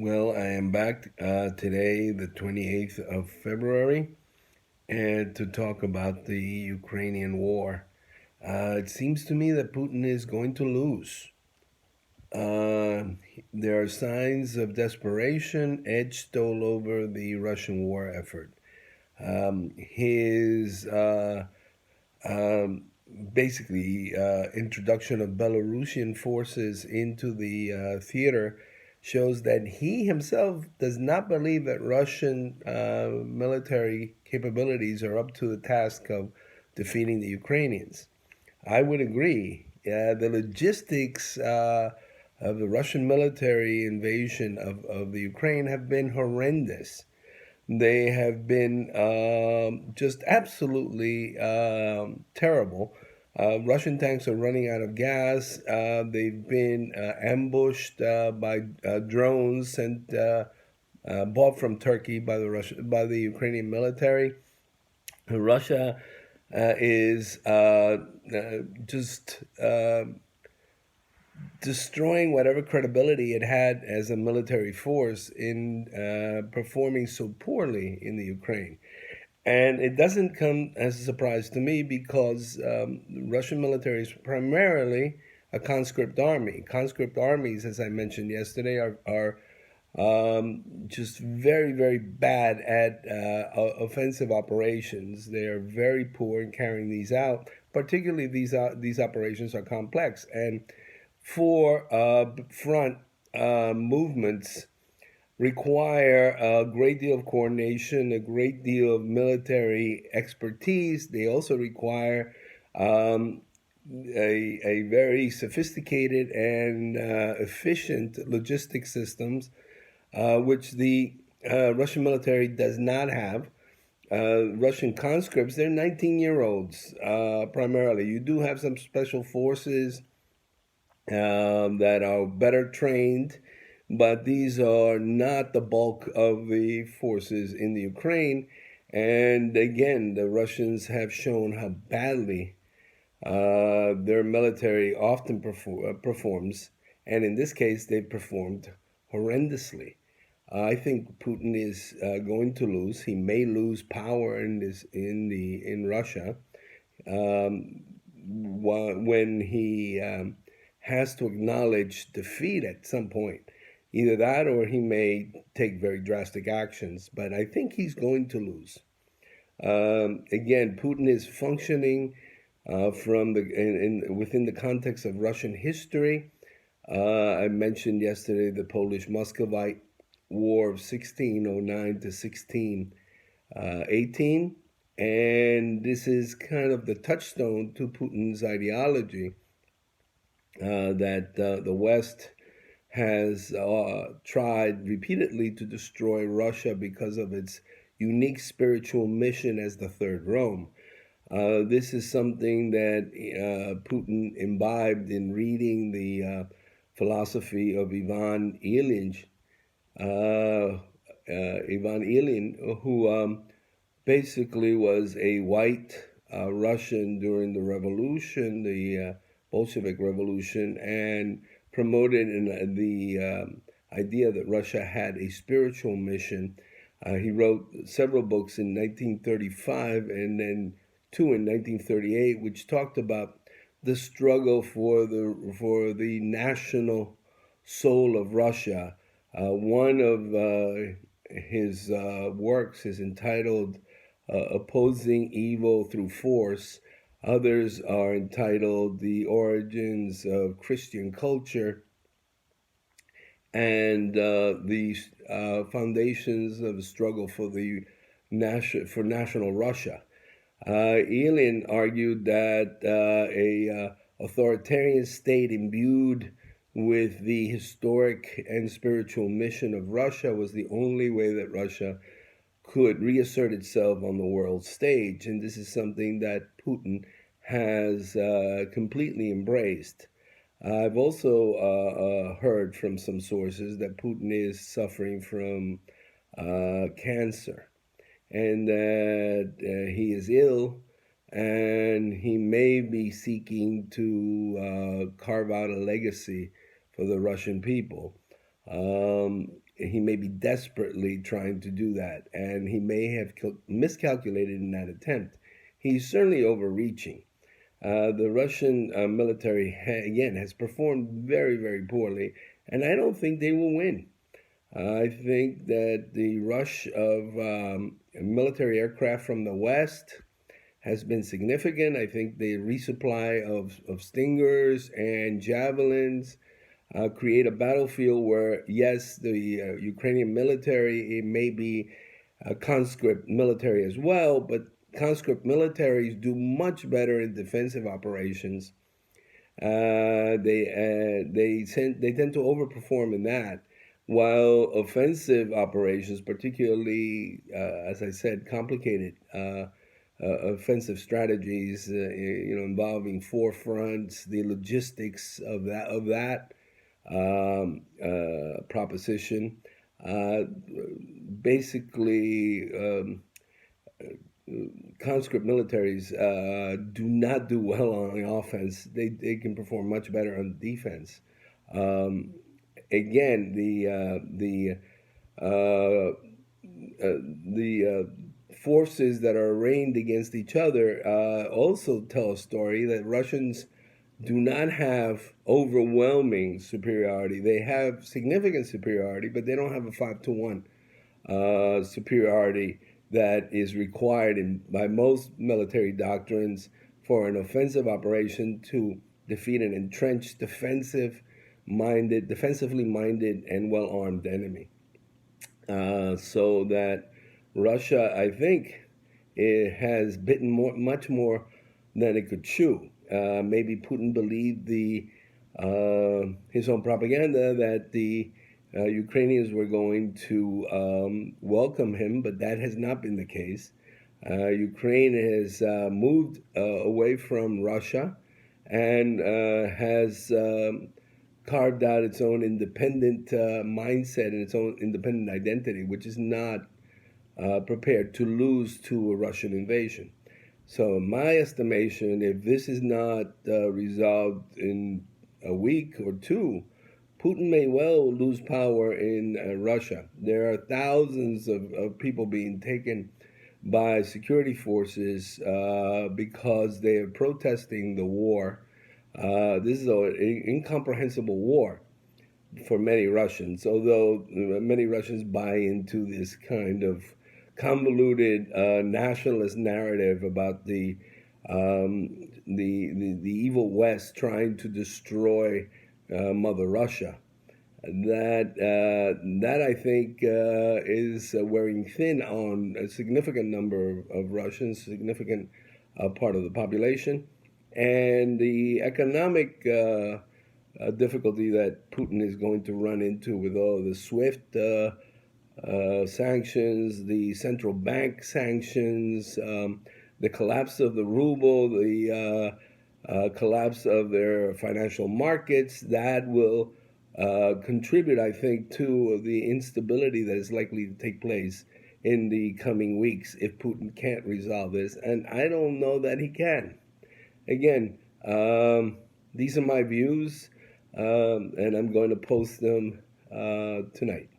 Well, I am back today, the 28th of February, and to talk about the Ukrainian war. It seems to me that Putin is going to lose. Uh, there are signs of desperation etched all over the Russian war effort. His um, basically introduction of Belarusian forces into the theater shows that he himself does not believe that Russian military capabilities are up to the task of defeating the Ukrainians. I would agree. The logistics of the Russian military invasion of the Ukraine have been horrendous. They have been just absolutely terrible. Russian tanks are running out of gas. They've been ambushed by drones sent bought from Turkey by the Ukrainian military. Russia is just destroying whatever credibility it had as a military force in performing so poorly in the Ukraine. And it doesn't come as a surprise to me because the Russian military is primarily a conscript army. Conscript armies, as I mentioned yesterday, are just very, very bad at offensive operations. They are very poor in carrying these out. Particularly, these operations are complex, and for front movements require a great deal of coordination, a great deal of military expertise. They also require um, a very sophisticated and efficient logistics systems, which the Russian military does not have. Russian conscripts, they're 19-year-olds primarily. You do have some special forces that are better trained, but these are not the bulk of the forces in the Ukraine. And again, the Russians have shown how badly their military often performs, and in this case, they performed horrendously. I think Putin is going to lose. He may lose power in Russia um, when he has to acknowledge defeat at some point. Either that, or he may take very drastic actions. But I think he's going to lose. Again, Putin is functioning from within the context of Russian history. I mentioned yesterday the Polish Muscovite War of 1609 to 1618. And this is kind of the touchstone to Putin's ideology that the West has tried repeatedly to destroy Russia because of its unique spiritual mission as the Third Rome. This is something that Putin imbibed in reading the philosophy of Ivan Ilyin, who basically was a white Russian during the revolution, the Bolshevik Revolution, and promoted the idea that Russia had a spiritual mission. He wrote several books in 1935 and then two in 1938, which talked about the struggle for the national soul of Russia. One of his works is entitled Opposing Evil Through Force. Others are entitled The Origins of Christian Culture and the Foundations of the Struggle for National Russia. Elin argued that a authoritarian state imbued with the historic and spiritual mission of Russia was the only way that Russia could reassert itself on the world stage. And this is something that Putin has completely embraced. I've also heard from some sources that Putin is suffering from cancer and that he is ill and he may be seeking to carve out a legacy for the Russian people. he may be desperately trying to do that, and he may have miscalculated in that attempt. He's certainly overreaching. The Russian military, again, has performed very, very poorly, and I don't think they will win. I think that the rush of military aircraft from the West has been significant. I think the resupply of Stingers and Javelins create a battlefield where, yes, the Ukrainian military, it may be a conscript military as well, but conscript militaries do much better in defensive operations. They tend to overperform in that, while offensive operations, particularly as I said, complicated offensive strategies, involving four fronts, the logistics of that proposition, uh, basically. Conscript militaries do not do well on offense. They can perform much better on defense. Um, Again, uh, the forces that are arraigned against each other also tell a story that Russians do not have overwhelming superiority. They have significant superiority, but they don't have a 5-to-1 superiority that is required by most military doctrines for an offensive operation to defeat an entrenched, defensively minded, and well armed enemy. So that Russia, I think, it has bitten much more than it could chew. Maybe Putin believed his own propaganda that the Ukrainians were going to welcome him, but that has not been the case. Ukraine has moved away from Russia and has carved out its own independent mindset and its own independent identity, which is not prepared to lose to a Russian invasion. So, in my estimation, if this is not resolved in a week or two, Putin may well lose power in Russia. There are thousands of people being taken by security forces because they are protesting the war. This is an incomprehensible war for many Russians, although many Russians buy into this kind of convoluted nationalist narrative about the evil West trying to destroy Mother Russia. That I think is wearing thin on a significant number of Russians, significant part of the population, and the economic difficulty that Putin is going to run into with all the SWIFT sanctions, the central bank sanctions, the collapse of the ruble, the collapse of their financial markets, that will contribute, I think, to the instability that is likely to take place in the coming weeks if Putin can't resolve this. And I don't know that he can. Again, these are my views, and I'm going to post them tonight.